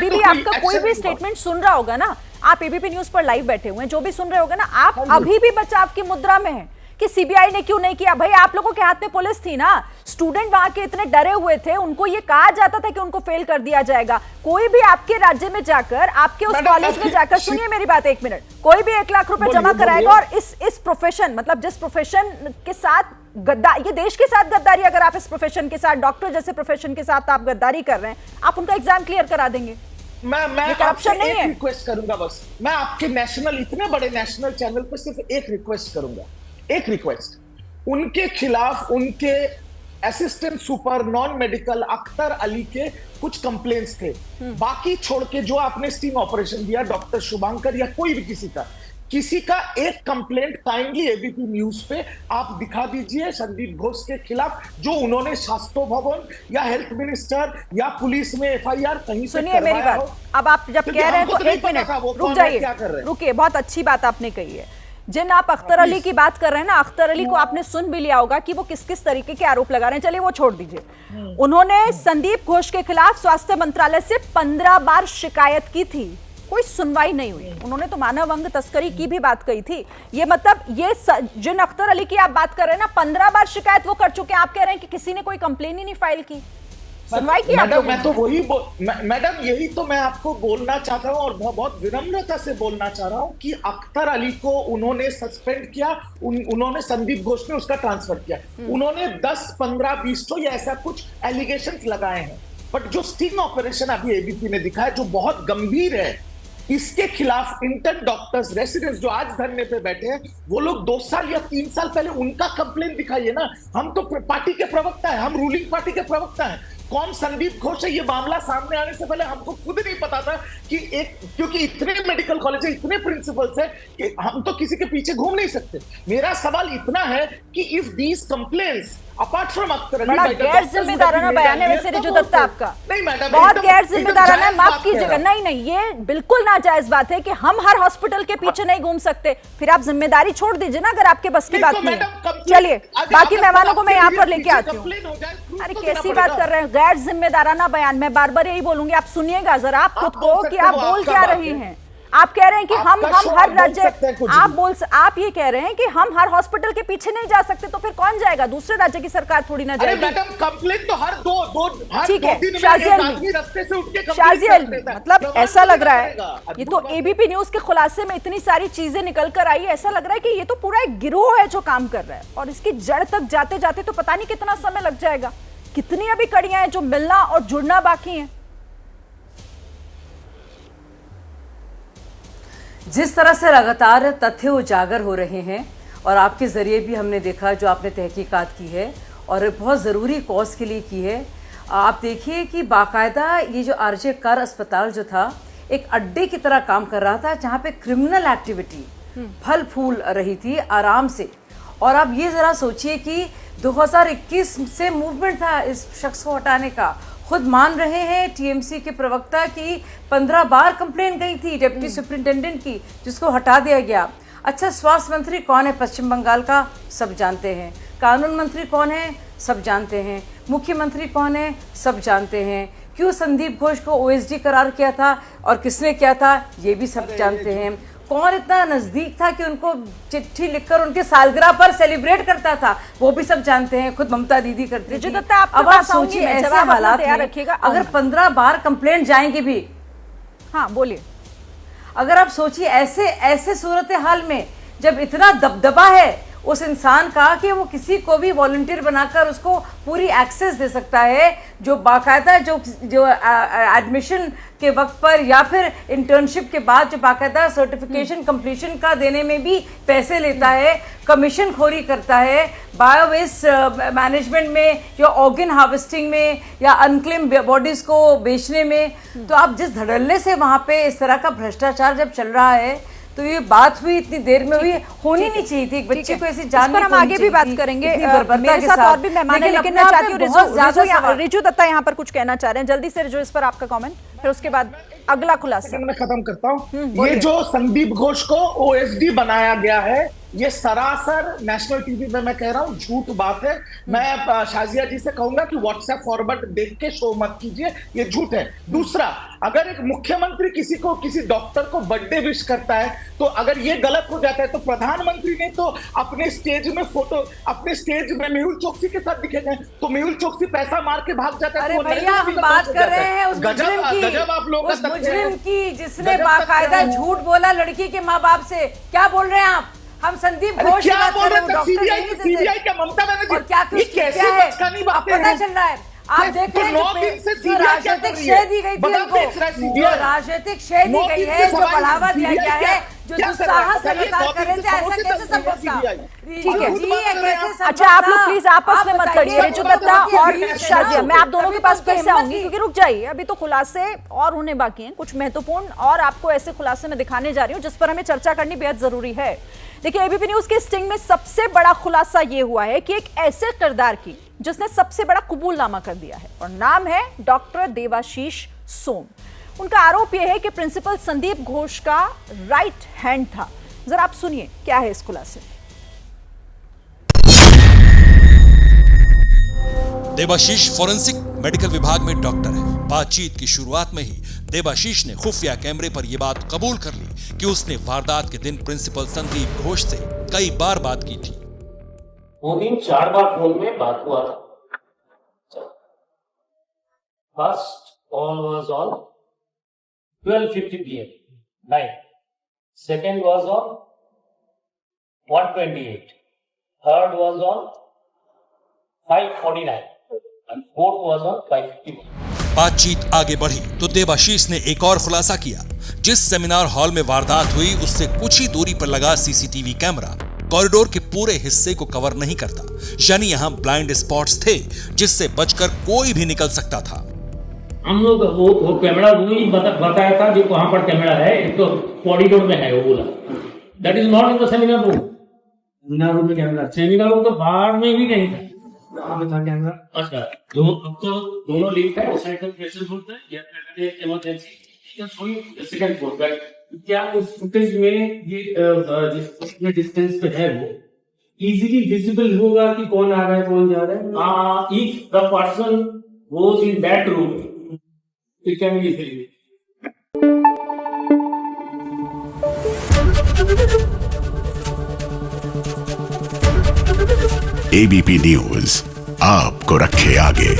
अभी भी आपका कोई भी स्टेटमेंट सुन रहा होगा ना, आप एबीपी न्यूज पर लाइव बैठे हुए हैं, जो भी सुन रहे होगा ना, आप अभी भी बचाव की मुद्रा में हैं कि सीबीआई ने क्यों नहीं किया। भाई आप लोगों के हाथ में पुलिस थी ना, स्टूडेंट वहां के इतने डरे हुए थे, उनको ये कहा जाता था कि उनको फेल कर दिया जाएगा। कोई भी आपके राज्य में जाकर, आपके उस कॉलेज में जाकर, सुनिए मेरी बात एक मिनट, कोई भी 1 लाख रुपए जमा कराएगा और इस प्रोफेशन, मतलब जिस प्रोफेशन के साथ ये देश के साथ गद्दारी, अगर आप इस प्रोफेशन के साथ, डॉक्टर जैसे प्रोफेशन के साथ आप गद्दारी कर रहे हैं, आप उनका एग्जाम क्लियर करा देंगे। मैं करप्शन नहीं है। रिक्वेस्ट करूंगा बस, मैं आपके इतने बड़े नेशनल चैनल पर सिर्फ एक रिक्वेस्ट करूंगा, एक रिक्वेस्ट, उनके खिलाफ उनके assistant super non medical Akhtar Ali के कुछ कंप्लेंट्स थे, बाकी छोड़ के जो आपने स्टिंग ऑपरेशन दिया डॉक्टर शुभांकर या कोई भी किसी का एक कंप्लेंट काइंडली एबीपी न्यूज पे आप दिखा दीजिए संदीप घोष के खिलाफ, जो उन्होंने शास्त्रो भवन या हेल्थ मिनिस्टर या पुलिस में एफआईआर कहीं से सुनिए मेरी बात, अब आप जब कह रहे हैं तो एक मिनट रुक जाइए, रुकिए, बहुत अच्छी बात आपने कही है। जिन आप अख्तर अली की बात कर रहे हैं ना, अख्तर अली को आपने सुन भी लिया होगा कि वो किस किस तरीके के आरोप लगा रहे हैं, चलिए वो छोड़ दीजिए। उन्होंने संदीप घोष के खिलाफ स्वास्थ्य मंत्रालय से 15 बार शिकायत की थी, कोई सुनवाई नहीं हुई। उन्होंने तो मानव अंग तस्करी की भी बात कही थी। ये मतलब ये जिन अख्तर अली की आप बात कर रहे हैं ना, 15 बार शिकायत वो कर चुके हैं, आप कह रहे हैं कि किसी ने कोई कंप्लेन ही नहीं फाइल की, सुनवाई की। मैडम मैं तो वही मैडम यही तो मैं आपको बोलना चाहता हूं और बहुत विनम्रता से बोलना चाह रहा हूं कि अख्तर अली को उन्होंने सस्पेंड किया, उन्होंने संदीप घोष ने उसका ट्रांसफर किया, उन्होंने 10 15 20 तो या ऐसा कुछ एलिगेशंस लगाए हैं, बट जो स्टिंग ऑपरेशन अभी एबीपी ने दिखाया जो बहुत गंभीर है, इसके खिलाफ इंटर्न डॉक्टर्स रेसिडेंट्स जो आज धरने पे बैठे हैं, वो लोग 2 साल या 3 साल पहले उनका कंप्लेंट दिखाइए ना। हम तो पार्टी के प्रवक्ता है, हम रूलिंग पार्टी के प्रवक्ता हैं। कौन संदीप घोष है, ये मामला सामने आने से पहले हमको खुद नहीं पता था कि क्योंकि इतने मेडिकल कॉलेज है, इतने प्रिंसिपल्स है कि हम तो किसी के पीछे घूम नहीं सकते। मेरा सवाल इतना है कि if these complaints apart from Akhtar Ali, बड़ा गैर जिम्मेदाराना बयान है वैसे रिजू दत्ता आपका, नहीं मैडम बहुत गैर जिम्मेदाराना है, माफ कीजिएगा। नहीं, ये बिल्कुल नाजायज बात है कि हम हर हॉस्पिटल के पीछे नहीं घूम सकते, फिर आप जिम्मेदारी छोड़ दीजिए ना अगर आपके बस की बात नहीं है। चलिए बाकी मेहमानों को मैं यहाँ पर लेके आती हूँ। अरे कैसी बात कर रहे हैं, गैर जिम्मेदाराना बयान, मैं बार बार यही बोलूंगी, आप सुनिएगा जरा आप खुद को कि आप बोल क्या रहे हैं। आप कह रहे हैं कि हम हर राज्य, आप ये कह रहे हैं कि हम हर हॉस्पिटल के पीछे नहीं जा सकते, तो फिर कौन जाएगा? दूसरे राज्य की सरकार थोड़ी ना जाएगी। मैडम कंप्लेंट तो हर दो ठीक है, शाजी अलमी मतलब ऐसा लग रहा है, ये तो एबीपी न्यूज के खुलासे में इतनी सारी चीजें निकल कर आई, ऐसा लग रहा है कि ये तो पूरा एक गिरोह है जो काम कर रहा है, और इसकी जड़ तक जाते जाते तो पता नहीं कितना समय लग जाएगा। कितनी अभी कड़ियां हैं जो मिलना और जुड़ना बाकी हैं। जिस तरह से लगातार तथ्य उजागर हो रहे हैं और आपके ज़रिए भी हमने देखा जो आपने तहकीकात की है और बहुत ज़रूरी कॉज के लिए की है। आप देखिए कि बाकायदा ये जो आरजे कर अस्पताल जो था एक अड्डे की तरह काम कर रहा था, जहाँ पे क्रिमिनल एक्टिविटी फल फूल रही थी आराम से। और आप ये ज़रा सोचिए कि 2021 से मूवमेंट था इस शख्स को हटाने का। खुद मान रहे हैं टीएमसी के प्रवक्ता की 15 बार कंप्लेंट गई थी डिप्टी सुपरिंटेंडेंट की, जिसको हटा दिया गया। अच्छा, स्वास्थ्य मंत्री कौन है पश्चिम बंगाल का, सब जानते हैं। कानून मंत्री कौन है, सब जानते हैं। मुख्यमंत्री कौन है, सब जानते हैं। क्यों संदीप घोष को ओएसडी करार किया था और किसने किया था, ये भी सब जानते हैं। कौन इतना नजदीक था कि उनको चिट्ठी लिखकर उनके सालगिरह पर सेलिब्रेट करता था, वो भी सब जानते हैं। खुद ममता दीदी करती थी। अब आप सोचिए ऐसे हालात में अगर 15 बार कंप्लेंट जाएंगे भी, हाँ बोलिए, अगर आप सोचिए ऐसे सूरत हाल में जब इतना दबदबा है उस इंसान का कि वो किसी को भी वॉलंटियर बनाकर उसको पूरी एक्सेस दे सकता है, जो बाकायदा जो एडमिशन के वक्त पर या फिर इंटर्नशिप के बाद जो बाकायदा सर्टिफिकेशन कंप्लीशन का देने में भी पैसे लेता है, कमीशन खोरी करता है, बायोवेस्ट मैनेजमेंट में या ऑर्गन हार्वेस्टिंग में या अनक्लेम बॉडीज को बेचने में। तो आप जिस धड़ल्ले से वहाँ पे इस तरह का भ्रष्टाचार जब चल रहा है, तो ये बात हुई इतनी देर में हुई, होनी नहीं चाहिए थी। एक बच्चे को ऐसी जान, पर हम आगे भी बात करेंगे, मेरे साथ और भी मेहमान हैं, लेकिन मैं चाहती हूँ रिजू दत्ता यहाँ पर कुछ कहना चाह रहे हैं, जल्दी से रिजू इस पर आपका कमेंट, फिर उसके बाद अगला खुलासा मैं खत्म करता हूँ। ये जो संदीप घोष को ओएसडी बनाया गया है, ये सरासर नेशनल टीवी में मैं कह रहा हूं झूठ बात है। मैं शाजिया जी से कहूंगा कि व्हाट्सएप फॉरवर्ड देख के शो मत कीजिए, ये झूठ है। दूसरा, अगर एक मुख्यमंत्री किसी डॉक्टर को बर्थडे विश करता है तो अगर ये गलत हो जाता है तो प्रधानमंत्री ने तो अपने स्टेज में मेहुल चोकसी के साथ दिखे गए, तो मेहुल चोकसी पैसा मार के भाग जाता है। अरे भैया, हम बात कर रहे हैं उस मुजरिम की जिसने बाकायदा झूठ बोला लड़की के माँ बाप से। क्या बोल रहे हैं आप? हम संदीप घोष की बात कर रहे हैं, सीबीआई क्या ममता बनर्जी, और क्या कैसे बचकानी बातें हैं? पता चल रहा है। आप देख रहे हैं जो राजनीतिक शेयर दी गई थी उनको, जो राजनीतिक शेयर दी गई है, जो बढ़ावा दिया गया है, जो दुस्साहस लगातार कर रहे थे, ऐसा कैसे संभव था? ठीक है, अच्छा आप लोग प्लीज आपस में मत लड़िए। रिजू दत्ता और शाजिया, मैं आप दोनों के पास फिर से आऊंगी क्योंकि रुक जाइए, अभी तो खुलासे और होने बाकी हैं कुछ महत्वपूर्ण, और आपको ऐसे खुलासे में दिखाने जा रही हूँ जिस पर हमें चर्चा करनी बेहद जरूरी है। देखिए, एबीपी न्यूज के स्टिंग में सबसे बड़ा खुलासा यह हुआ है कि एक ऐसे किरदार की जिसने सबसे बड़ा कबूलनामा कर दिया है, और नाम है डॉक्टर देवाशीष सोम। उनका आरोप यह है कि प्रिंसिपल संदीप घोष का राइट हैंड था। जरा आप सुनिए क्या है इस खुलासे। देवाशीष फोरेंसिक मेडिकल विभाग में डॉक्टर है। बातचीत की शुरुआत में ही देवाशीष ने खुफिया कैमरे पर यह बात कबूल कर ली कि उसने वारदात के दिन प्रिंसिपल संदीप घोष से कई बार बात की थी। वो दिन 4 बार फोन में बात हुआ था। First call was on 12:50 PM night. Second was on 1:28. Third was on 5:49. And fourth was on 5:51. बातचीत आगे बढ़ी तो देवाशीष ने एक और खुलासा किया। जिस सेमिनार हॉल में वारदात हुई उससे कुछ ही दूरी पर लगा सीसीटीवी कैमरा कॉरिडोर के पूरे हिस्से को कवर नहीं करता, यानी यहाँ ब्लाइंड स्पॉट्स थे जिससे बचकर कोई भी निकल सकता था। हम लोग वो कैमरा वही बताया था जो वहां पर कैमरा है, एक तो कॉरिडोर में है, वो बोला that is not in the seminar room. Seminar room में कैमरा, सेमिनार रूम तो बाहर में भी नहीं था, वहां पे था कैमरा। अच्छा, दोनों लिंक है, सेकंड प्रेशर बोलते हैं या इमरजेंसी सेकंड फ्लोर पर। क्या उस फुटेज में ये जिस डिस्टेंस पे है वो इजीली विजिबल होगा कि कौन आ रहा है कौन जा रहा है? If the person was in that room, it can be easily. ABP news आपको रखे आगे।